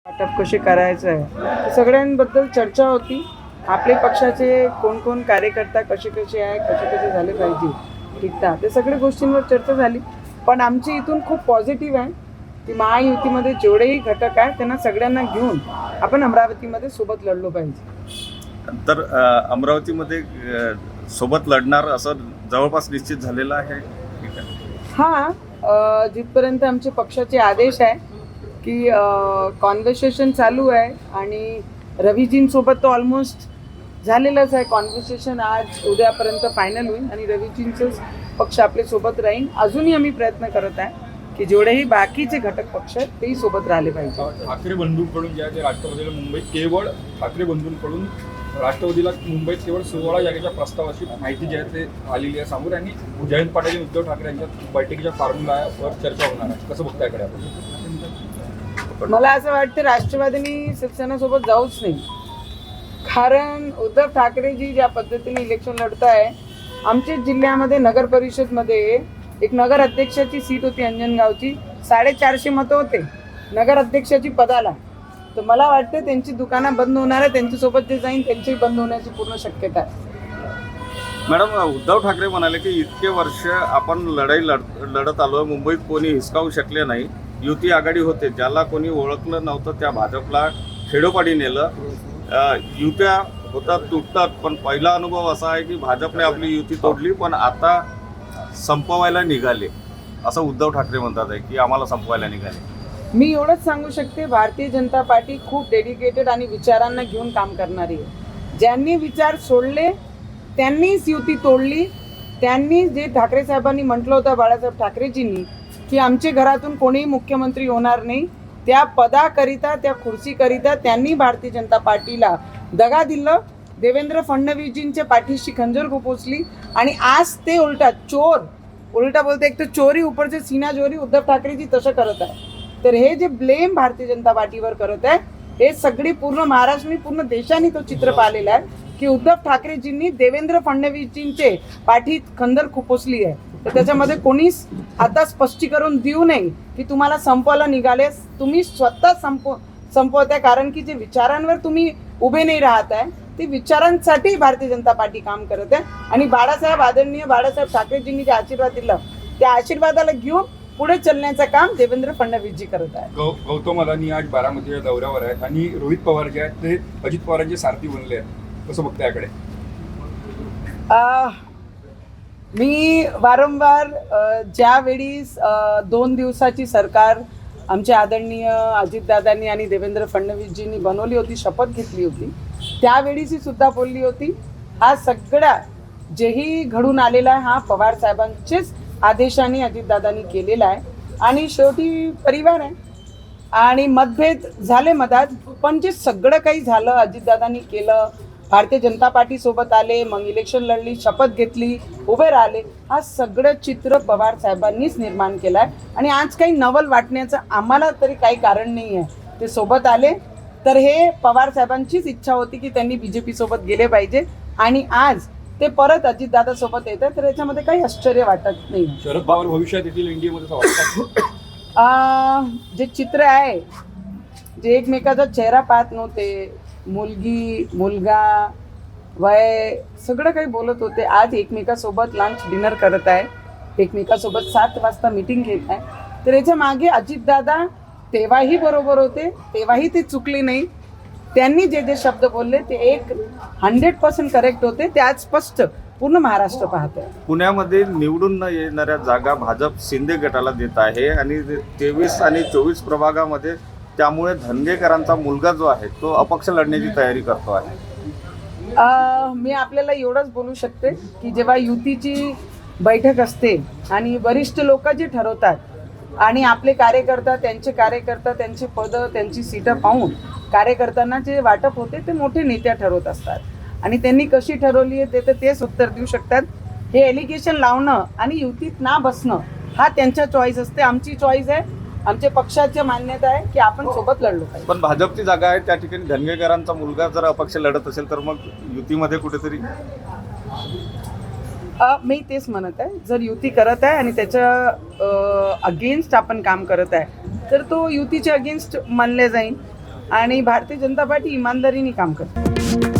वाटप कसे करायचं आहे सगळ्यांबद्दल चर्चा होती. आपले पक्षाचे कोण कोण कार्यकर्ता कसे कसे आहे, कसे कसे झाले पाहिजे ठीकठाक, ते सगळ्या गोष्टींवर चर्चा झाली. पण आमची इथून खूप पॉझिटिव्ह आहे की महायुतीमध्ये जेवढेही घटक आहेत त्यांना सगळ्यांना घेऊन आपण अमरावतीमध्ये सोबत लढलो पाहिजे. तर अमरावतीमध्ये सोबत लढणार असं जवळपास निश्चित झालेलं आहे. हां, जिथपर्यंत आमचे पक्षाचे आदेश आहे की कॉन्व्हर्सेशन चालू आहे आणि रवीजींसोबत तो ऑलमोस्ट झालेलंच आहे कॉन्व्हर्सेशन. आज उद्यापर्यंत फायनल होईल आणि रवीजींचंच पक्ष आपल्यासोबत राहील. अजूनही आम्ही प्रयत्न करत आहे की जेवढेही बाकीचे घटक पक्ष आहेत तेही सोबत राहिले पाहिजे. ठाकरे बंधूंकडून ज्या राष्ट्रवादीला मुंबईत केवळ ठाकरे बंधूंकडून राष्ट्रवादीला मुंबईत केवळ 16 जागेच्या प्रस्तावाची माहिती जी आहे ते आलेली आहे समोर आणि जयंत पाटील आणि उद्धव ठाकरे यांच्या बैठकीच्या फॉर्म्युलावर चर्चा होणार आहे. कसं बघताय कडे आपण? मला असं वाटतं राष्ट्रवादीनी शिवसेनेसोबत जाऊच नाही. कारण उद्धव ठाकरेजी ज्या पद्धतीने इलेक्शन लढत आहे, आमच्या जिल्ह्यामध्ये नगर परिषदमध्ये एक नगर अध्यक्षाची सीट होती अंजनगावची, 450 मतं होते नगर अध्यक्षाची पदाला. तर मला वाटतं त्यांची दुकानं बंद होणार आहे, त्यांच्यासोबत जे जाईन त्यांचीही बंद होण्याची पूर्ण शक्यता आहे. मॅडम, उद्धव ठाकरे म्हणाले की इतके वर्ष आपण लढाई लढत आलो, मुंबईत कोणी हिसकावू शकले नाही. युती आघाडी होते, ज्याला कोणी ओळखलं नव्हतं त्या भाजपला खेडोपाडी नेलं. युत्या होतात तुटतात, पण पहिला अनुभव असा आहे की भाजपने आपली युती तोडली पण आता संपवायला निघाले असं उद्धव ठाकरे म्हणतात आहे की आम्हाला संपवायला निघाले. मी एवढंच सांगू शकते, भारतीय जनता पार्टी खूप डेडिकेटेड आणि विचारांना घेऊन काम करणारी आहे. ज्यांनी विचार सोडले त्यांनीच युती तोडली. त्यांनी जे ठाकरे साहेबांनी म्हटलं होतं, बाळासाहेब ठाकरेजींनी, की आमच्या घरातून कोणीही मुख्यमंत्री होणार नाही, त्या पदाकरिता त्या खुर्चीकरिता त्यांनी भारतीय जनता पार्टीला दगा दिलं. देवेंद्र फडणवीसजींच्या पाठीशी खंजर खुपोसली आणि आज ते उलटा बोलते. एक तर चोरी ऊपर से सीना चोरी उद्धव ठाकरेजी तसं करत आहे. तर हे जे ब्लेम भारतीय जनता पार्टीवर करत आहे, हे सगळी पूर्ण महाराष्ट्राने पूर्ण देशाने तो चित्र पाहिलेला आहे की उद्धव ठाकरेजींनी देवेंद्र फडणवीसजींचे पाठीत खंजर खुपोसली आहे. तर त्याच्यामध्ये कोणीच आता स्पष्टीकरण देऊ नये की तुम्हाला संपवायला निघाले, तुम्ही स्वतः संपवत आहे. कारण की जे विचारांवर तुम्ही उभे नाही राहत आहे, ते विचारांसाठी भारतीय जनता पार्टी काम करत आहे. आणि आदरणीय बाळासाहेब ठाकरेजींनी जे आशीर्वाद दिला, त्या आशीर्वादाला घेऊन पुढे चालण्याचं काम देवेंद्र फडणवीसजी करत आहे. गौतम अदानी आज बारामतीच्या दौऱ्यावर आहेत आणि रोहित पवार जे आहेत ते अजित पवारांचे सारथी बनले आहेत. कसं बघताय याकडे? मी वारंवार ज्यावेळी 2 दिवसाची सरकार आमचे आदरणीय अजितदादांनी आणि देवेंद्र फडणवीसजींनी बनवली होती, शपथ घेतली होती, त्यावेळीची सुद्धा बोलली होती, हा सगळा जेही घडून आलेला आहे हा पवार साहेबांचेच आदेशाने अजितदादांनी केलेला आहे. आणि शेवटी परिवार आहे आणि मतभेद झाले मधात, पण जे सगळं काही झालं अजितदादांनी केलं, भारतीय जनता पार्टीसोबत आले, मग इलेक्शन लढली, शपथ घेतली, उभे राहिले, हा सगळं चित्र पवार साहेबांनीच निर्माण केलं आहे. आणि आज काही नवल वाटण्याचं आम्हाला तरी काही कारण नाही आहे. ते सोबत आले तर हे पवार साहेबांचीच इच्छा होती की त्यांनी BJP सोबत गेले पाहिजे आणि आज ते परत अजितदादा सोबत येतात, तर याच्यामध्ये काही आश्चर्य वाटत नाही. शरद पवार भविष्यात येथील इंडियामध्ये जे चित्र आहे, जे एकमेकाचा चेहरा पाहत नव्हते, मुलगी मुलगा वय सगळं काही बोलत होते, आज एकमेकासोबत लंच डिनर करत आहे, एकमेकासोबत 7 वाजता मीटिंग घेत आहे. तर याच्या मागे अजितदादा तेव्हाही बरोबर होते, तेव्हाही ते चुकले नाही. त्यांनी जे जे शब्द बोलले ते 100% करेक्ट होते. ते आज स्पष्ट पूर्ण महाराष्ट्र पाहतोय. पुण्यामध्ये निवडून न येणाऱ्या जागा भाजप शिंदे गटाला देत आहे आणि 23 आणि 24 प्रभागामध्ये त्यामुळे धनगेकरांचा मुलगा जो आहे तो अपक्ष लढण्याची तयारी करतो आहे. मी आपल्याला एवढंच बोलू शकते की जेव्हा युतीची बैठक असते आणि वरिष्ठ लोक जे ठरवतात आणि आपले कार्यकर्ता त्यांचे पदं त्यांची सीटं पाहून कार्यकर्त्यांना जे वाटप होते ते मोठे नेत्या ठरवत असतात आणि त्यांनी कशी ठरवली आहे ते तर तेच उत्तर देऊ शकतात. हे एलिगेशन लावणं आणि युतीत ना बसणं हा त्यांच्या चॉईस असते. आमची चॉईस आहे, आमच्या पक्षाची मान्यता आहे की आपण सोबत लढलो पाहिजे. पण भाजपची जागा आहे त्या ठिकाणी धनगेकरांचा मुलगा जर अपक्ष लढत असेल तर मग युतीमध्ये कुठेतरी मी तेच म्हणत आहे, जर युती करत आहे आणि त्याच्या अगेन्स्ट आपण काम करत आहे तर तो युतीच्या अगेन्स्ट मानले जाईल. आणि भारतीय जनता पार्टी इमानदारीने काम करते.